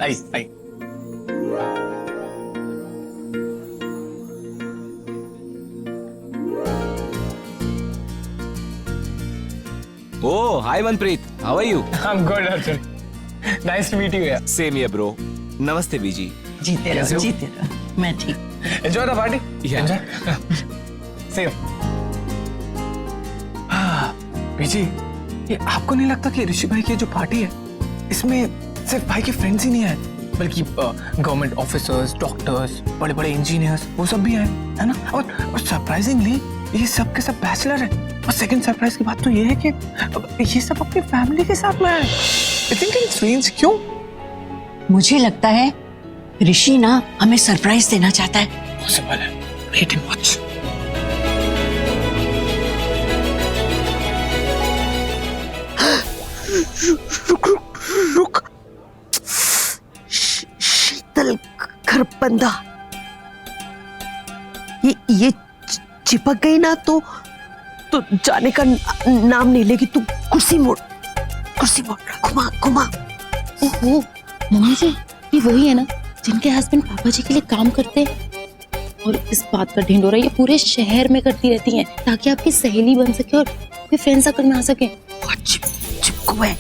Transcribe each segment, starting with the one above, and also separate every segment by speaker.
Speaker 1: I.
Speaker 2: Oh, hi Manpreet. How are you?
Speaker 1: I'm good, Arjun. Nice to meet you. Yeah.
Speaker 2: Same here, bro. Namaste, बीजी.
Speaker 3: जीते
Speaker 1: कैसे
Speaker 3: रहो,
Speaker 1: हो?
Speaker 3: जीते रहो। मैं ठीक।
Speaker 1: Enjoy the party.
Speaker 2: Yeah.
Speaker 1: Enjoy. See you. बीजी, ये आपको नहीं लगता कि ऋषि भाई की जो पार्टी है, इसमें सिर्फ भाई के फ्रेंड्स ही नहीं आए, बल्कि गवर्नमेंट ऑफिसर्स, डॉक्टर्स, बड़े-बड़े इंजीनियर्स, वो सब भी आए, है ना? और सरप्राइजिंगली ये सब के सब बैचलर हैं। और सेकंड सरप्राइज की बात तो ये है कि ये सब अपनी फैमिली के साथ में आए। Isn't it strange? क्यों?
Speaker 3: मुझे लगता है ऋषि ना हमें सरप्राइज देना चाहता है।
Speaker 1: पॉसिबल है। Wait and watch.
Speaker 4: रुक। शीतल खरबंदा, ये चिपक गई ना तो जाने का नाम नहीं लेगी। तू कुर्सी मोड़, घुमा।
Speaker 5: ओहो, मम्मी जी, ये वही है ना जिनके हस्बैंड पापा जी के लिए काम करते हैं, और इस बात का ढिंढोरा ये पूरे शहर में करती रहती हैं ताकि आपकी सहेली बन सके और कोई फ्रेंड सर्कल में आ सके।
Speaker 4: चिपको है,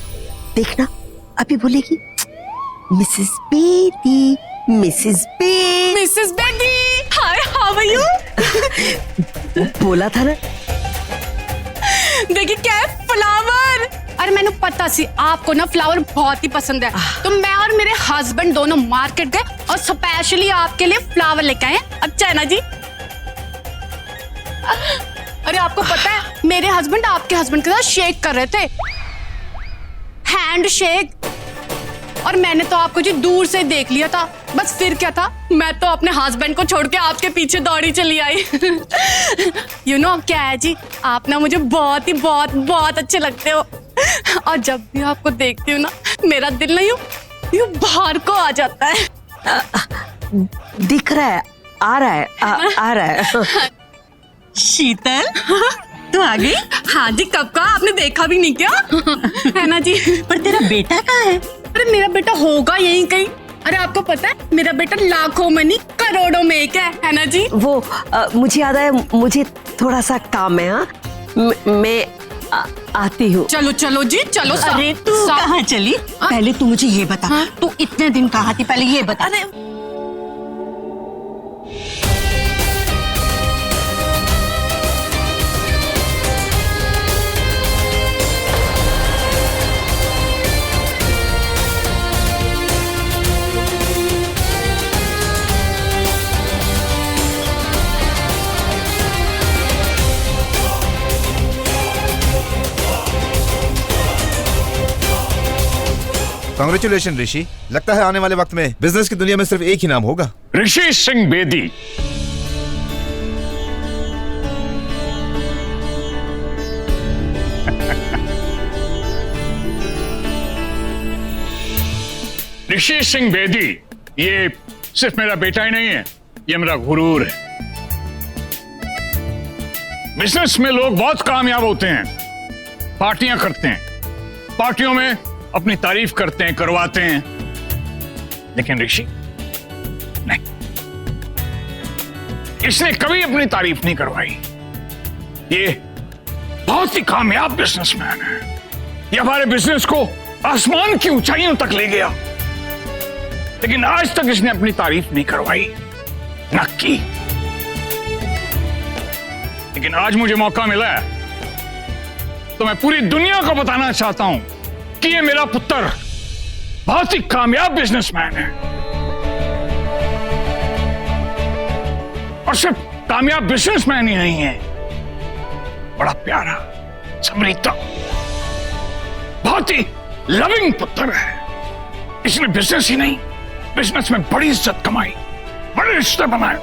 Speaker 4: देखना अभी बोलेगी Mrs Bedi, Mrs Bedi,
Speaker 6: hi, how are you?
Speaker 4: बोला था ना।
Speaker 6: देखिए क्या है, फ्लावर। अरे मैंने पता सी आपको ना फ्लावर बहुत ही पसंद है, तो मैं और मेरे हस्बैंड दोनों मार्केट गए और स्पेशली आपके लिए फ्लावर लेके आए हैं। अच्छा है ना जी? अरे आपको पता है मेरे हस्बैंड आपके हस्बैंड के साथ शेक कर रहे थे, हैंड शेक, और मैंने तो आपको जी दूर से देख लिया था। बस फिर क्या था, मैं तो अपने हस्बैंड को छोड़ के आपके पीछे दौड़ी चली आई। यू नो क्या है जी, आप ना मुझे बहुत अच्छे लगते हो, और जब भी आपको देखती हूँ ना मेरा दिल ना यूं बाहर को आ जाता है।
Speaker 4: दिख रहा है, आ रहा है।
Speaker 3: शीतल, तू आ गई?
Speaker 6: हाँ जी, कब का, आपने देखा भी नहीं क्या? है ना जी?
Speaker 3: पर तेरा बेटा कहाँ है?
Speaker 6: अरे मेरा बेटा होगा यहीं कहीं। अरे आपको पता है मेरा बेटा लाखों में नहीं करोड़ों में एक है ना जी?
Speaker 4: वो मुझे याद है, मुझे थोड़ा सा काम है। हाँ, मैं आती हूँ।
Speaker 6: चलो जी, चलो।
Speaker 3: अरे तू कहाँ चली? पहले तू मुझे ये बता, तू इतने दिन कहाँ थी, पहले ये बता।
Speaker 7: कांग्रेचुलेशन ऋषि, लगता है आने वाले वक्त में बिजनेस की दुनिया में सिर्फ एक ही नाम होगा,
Speaker 8: ऋषि सिंह बेदी। ऋषि सिंह बेदी ये सिर्फ मेरा बेटा ही नहीं है, ये मेरा गुरूर है। बिजनेस में लोग बहुत कामयाब होते हैं, पार्टियां करते हैं, पार्टियों में अपनी तारीफ करते हैं, करवाते हैं, लेकिन ऋषि नहीं, इसने कभी अपनी तारीफ नहीं करवाई। ये बहुत ही कामयाब बिजनेसमैन है, ये हमारे बिजनेस को आसमान की ऊंचाइयों तक ले गया, लेकिन आज तक इसने अपनी तारीफ नहीं करवाई, न की। लेकिन आज मुझे मौका मिला है तो मैं पूरी दुनिया को बताना चाहता हूं कि ये मेरा पुत्र बहुत ही कामयाब बिजनेसमैन है, और सिर्फ कामयाब बिजनेसमैन ही नहीं है, बड़ा प्यारा, समृद्ध, बहुत ही लविंग पुत्र है। इसने बिजनेस ही नहीं, बिजनेस में बड़ी इज्जत कमाई, बड़े रिश्ते बनाए,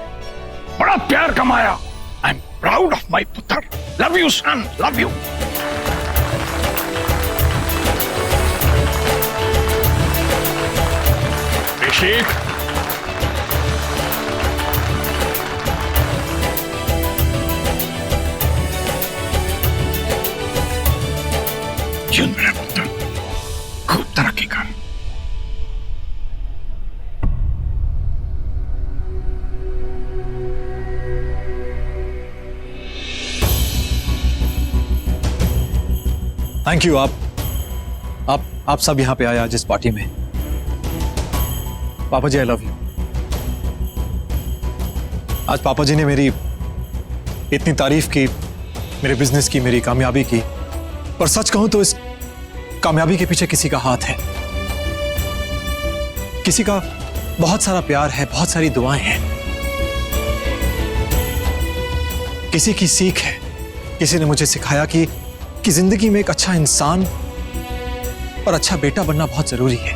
Speaker 8: बड़ा प्यार कमाया। I am proud of my पुत्र। Love you son, love you. Rishi, जीवन मेरा पुत्र खूब तरक्की कर।
Speaker 9: Thank you. आप सब यहाँ पे आए आज इस पार्टी में। पापा जी आई लव यू। आज पापा जी ने मेरी इतनी तारीफ की, मेरे बिजनेस की, मेरी कामयाबी की, पर सच कहूं तो इस कामयाबी के पीछे किसी का हाथ है, किसी का बहुत सारा प्यार है, बहुत सारी दुआएं हैं, किसी की सीख है। किसी ने मुझे सिखाया कि जिंदगी में एक अच्छा इंसान और अच्छा बेटा बनना बहुत जरूरी है।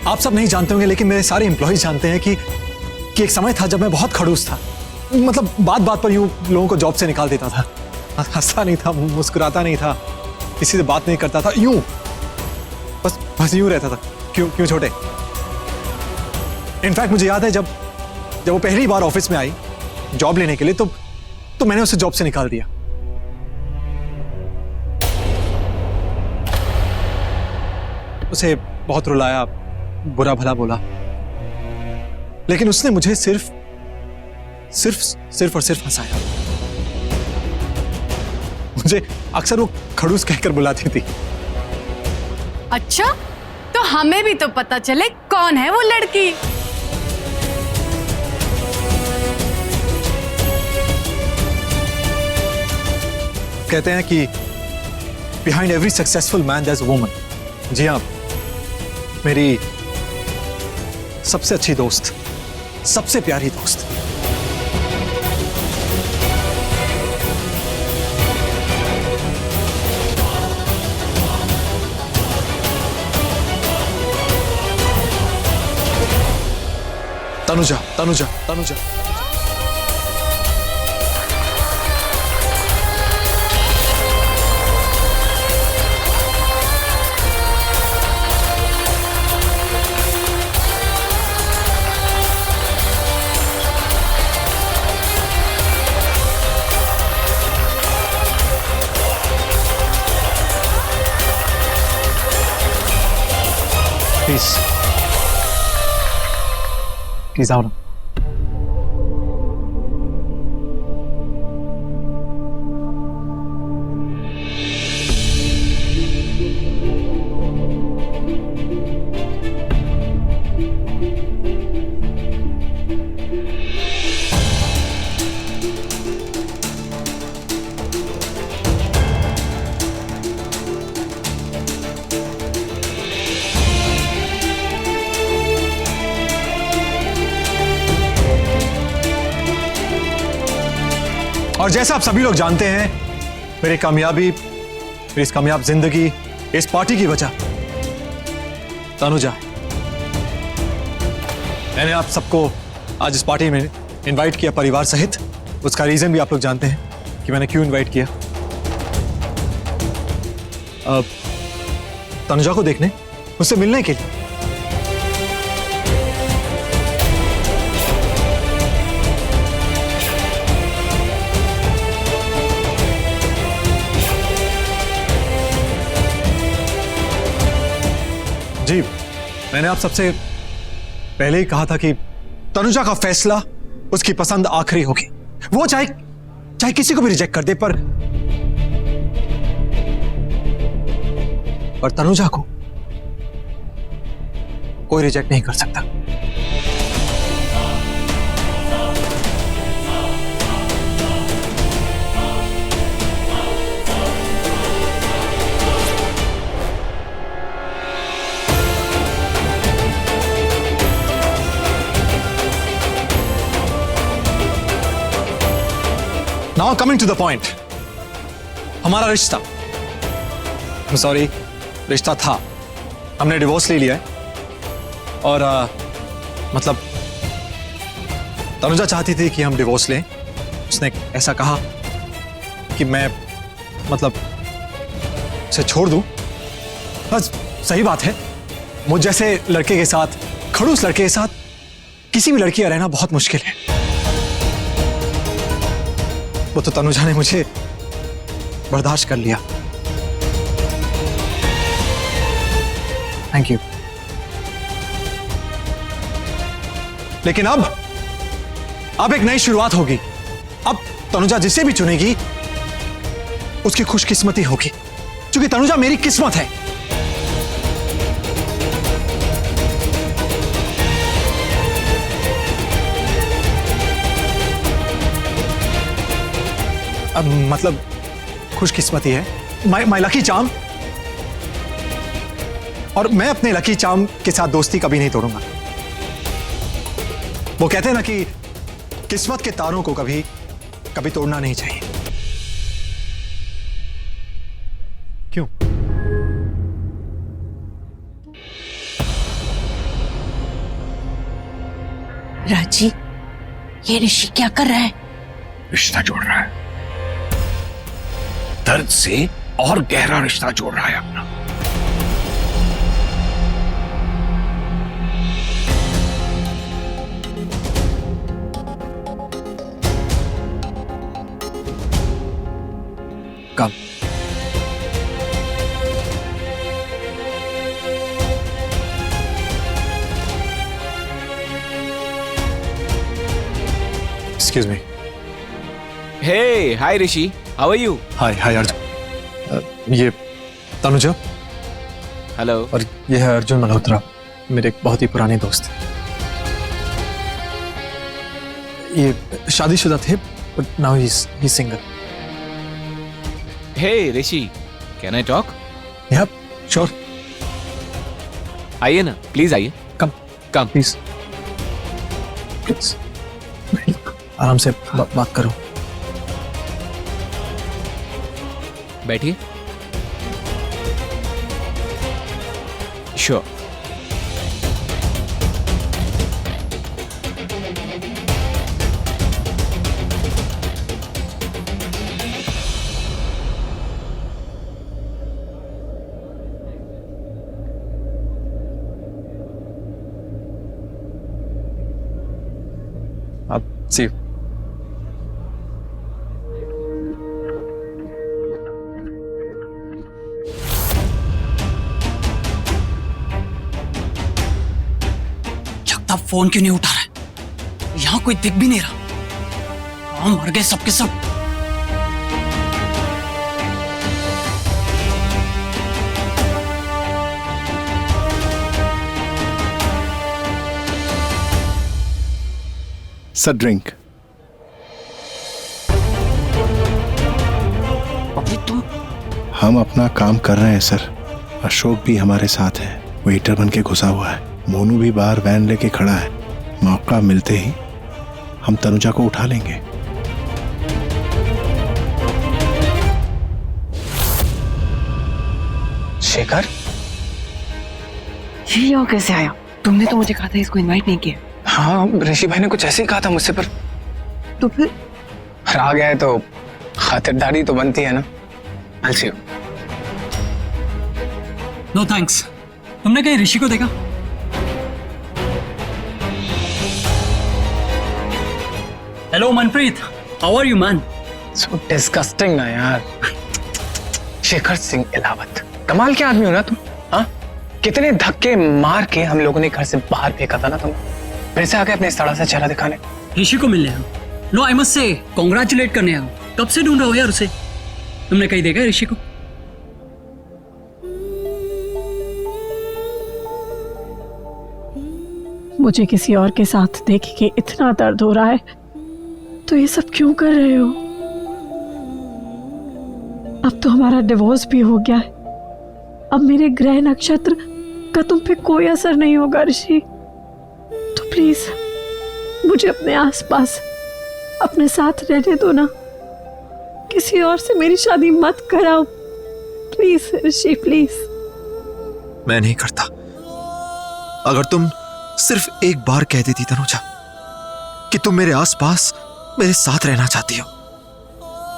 Speaker 9: आप सब नहीं जानते होंगे, लेकिन मेरे सारे एम्प्लॉयज जानते हैं कि एक समय था जब मैं बहुत खड़ूस था। मतलब बात बात पर यूं लोगों को जॉब से निकाल देता था, हंसता नहीं था, मुस्कुराता नहीं था, किसी से बात नहीं करता था, यूं बस यूं रहता था। क्यों छोटे? इनफैक्ट मुझे याद है जब वो पहली बार ऑफिस में आई जॉब लेने के लिए, तो मैंने उसे जॉब से निकाल दिया। उसे बहुत रुलाया, बुरा भला बोला, लेकिन उसने मुझे सिर्फ और सिर्फ हंसाया। मुझे अक्सर वो खड़ूस कहकर बुलाती थी।
Speaker 6: अच्छा, तो हमें भी तो पता चले कौन है वो लड़की।
Speaker 9: कहते हैं कि behind every successful man there is a woman. जी हाँ, मेरी सबसे अच्छी दोस्त, सबसे प्यारी दोस्त। तनुजा। प्लीज आओ ना। और जैसा आप सभी लोग जानते हैं, मेरी कामयाबी, मेरी इस कामयाब जिंदगी, इस पार्टी की वजह तनुजा। मैंने आप सबको आज इस पार्टी में इनवाइट किया परिवार सहित। उसका रीजन भी आप लोग जानते हैं कि मैंने क्यों इनवाइट किया। तनुजा को देखने, उससे मिलने के लिए। जी, मैंने आप सबसे पहले ही कहा था कि तनुजा का फैसला, उसकी पसंद आखिरी होगी। वो चाहे किसी को भी रिजेक्ट कर दे, पर तनुजा को कोई रिजेक्ट नहीं कर सकता। Now coming to the point, हमारा रिश्ता, सॉरी रिश्ता था, हमने डिवोर्स ले लिया है। और मतलब तनुजा चाहती थी कि हम डिवोर्स लें। उसने ऐसा कहा कि मैं मतलब उसे छोड़ दूं। बस सही बात है, मुझ जैसे लड़के के साथ, खड़ूस लड़के के साथ किसी भी लड़की का रहना बहुत मुश्किल है। वो तो तनुजा ने मुझे बर्दाश्त कर लिया। Thank you. लेकिन अब एक नई शुरुआत होगी। अब तनुजा जिसे भी चुनेगी उसकी खुशकिस्मती होगी, क्योंकि तनुजा मेरी किस्मत है। अब मतलब खुशकिस्मती है, माय लकी चार्म, और मैं अपने लकी चार्म के साथ दोस्ती कभी नहीं तोड़ूंगा। वो कहते हैं ना कि किस्मत के तारों को कभी कभी तोड़ना नहीं चाहिए। क्यों?
Speaker 3: राजी, ये ऋषि क्या कर रहा है?
Speaker 8: रिश्ता जोड़ रहा है, दर्द से और गहरा रिश्ता जोड़ रहा है अपना।
Speaker 9: कब? Excuse me.
Speaker 2: Hey, hi Rishi. How are you?
Speaker 9: हाय हाय अर्जुन। ये तनुजा
Speaker 2: Hello.
Speaker 9: और ये है अर्जुन मल्होत्रा, मेरे एक बहुत ही पुराने दोस्त। ये शादीशुदा थे, but now he is single.
Speaker 2: Hey Rishi, can I talk?
Speaker 9: Yup, sure,
Speaker 2: आइए ना, प्लीज आइए।
Speaker 9: कम
Speaker 2: कम।
Speaker 9: प्लीज प्लीज, आराम से बात करो।
Speaker 2: बैठिए। श्योर।
Speaker 9: आप सी
Speaker 10: जगताप फोन क्यों नहीं उठा रहा है? यहाँ कोई दिख भी नहीं रहा। हाँ, मर गए सबके सब।
Speaker 11: Sir drink.
Speaker 10: अभी तुम?
Speaker 11: हम अपना काम कर रहे हैं सर। अशोक भी हमारे साथ है, वेटर बन के घुसा हुआ है। मोनू भी बाहर वैन लेके खड़ा है। मौका मिलते ही हम तनुजा को उठा लेंगे।
Speaker 1: शेखर,
Speaker 4: ये यहाँ कैसे आया? तुमने तो मुझे कहा था इसको इनवाइट नहीं किया।
Speaker 1: हाँ ऋषि भाई ने कुछ ऐसे ही कहा था मुझसे, पर
Speaker 4: तो फिर
Speaker 1: आ गया है तो खातिरदारी तो बनती है ना। I'll see you.
Speaker 10: No thanks. तुमने कहीं ऋषि को देखा? Hello Manpreet, how are you man?
Speaker 1: So disgusting ना यार। शेखर सिंह इलावत, कमाल के आदमी हो ना तुम। हाँ, कितने धक्के मार के हम लोगों ने घर से बाहर फेंका था ना तुम, फिर से आके अपने इस तरह से चेहरा दिखाने।
Speaker 10: ऋषि को मिलने आया। No, I must say congratulate करने आया। कब से ढूंढ रहे हो यार उसे? तुमने कहीं देखा है ऋषि को?
Speaker 12: मुझे किसी और के साथ देख के इतना दर्द हो रहा है, तो ये सब क्यों कर रहे हो? अब तो हमारा डिवोर्स भी हो गया है। अब मेरे ग्रह नक्षत्र का तुम पे कोई असर नहीं होगा ऋषि। तो प्लीज मुझे अपने आसपास अपने साथ रहने दो ना। किसी और से मेरी शादी मत कराओ प्लीज ऋषि, प्लीज।
Speaker 9: मैं नहीं करता। अगर तुम सिर्फ एक बार कह देती तनुजा कि तुम मेरे आसपास मेरे साथ रहना चाहती हो,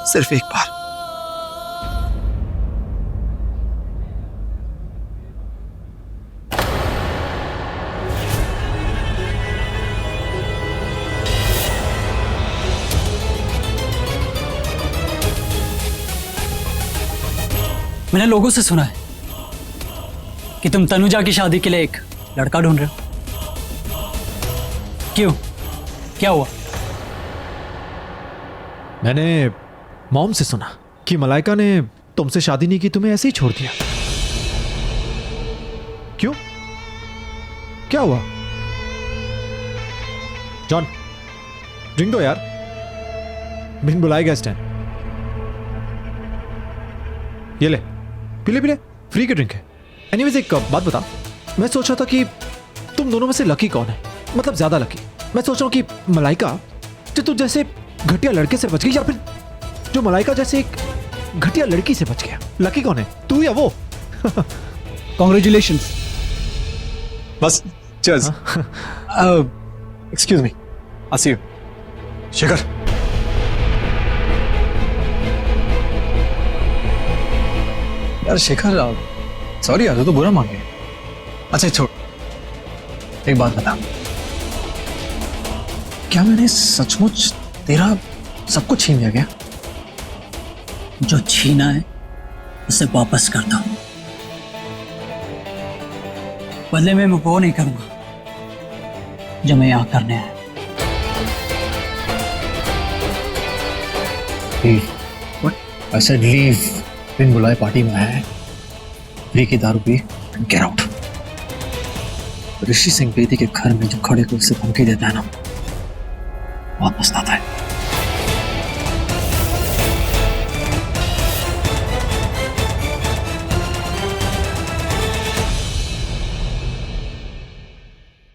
Speaker 9: सिर्फ एक बार।
Speaker 10: मैंने लोगों से सुना है कि तुम तनुजा की शादी के लिए एक लड़का ढूंढ रहे हो। क्यों, क्या हुआ?
Speaker 9: मैंने मॉम से सुना कि मलाइका ने तुमसे शादी नहीं की, तुम्हें ऐसे ही छोड़ दिया। क्यों? क्या हुआ? जॉन, ड्रिंक दो यार, बिन बुलाए गेस्ट हैं। ये ले, पी ले, फ्री की ड्रिंक है। एनीवेज एक बात बता, मैं सोच रहा था कि तुम दोनों में से लकी कौन है, मतलब ज्यादा लकी। मैं सोच रहा हूं कि मलाइका जो तू जैसे घटिया लड़के से बच गई, या फिर जो मलाइका जैसे एक घटिया लड़की से बच गया। लकी कौन है, तू या वो?
Speaker 10: कॉन्ग्रेचुलेशंस।
Speaker 9: बस cheers. Excuse me, I see you. Shekhar, यार शेखर, सॉरी यार, तो बुरा मान गया। अच्छा छोड़, एक बात बता, क्या मैंने सचमुच तेरा सब कुछ छीन लिया क्या?
Speaker 10: जो छीना है उसे वापस करता हूं, बदले में मैं वो नहीं करूंगा जो मैं यहां करने आया।
Speaker 9: I said leave. बिन बुलाए पार्टी में आया है, फ्री की दारू पी, गेट आउट। ऋषि सिंह बेदी के घर में जो खड़े को उससे धमकी देता है ना, बहुत पछताता है।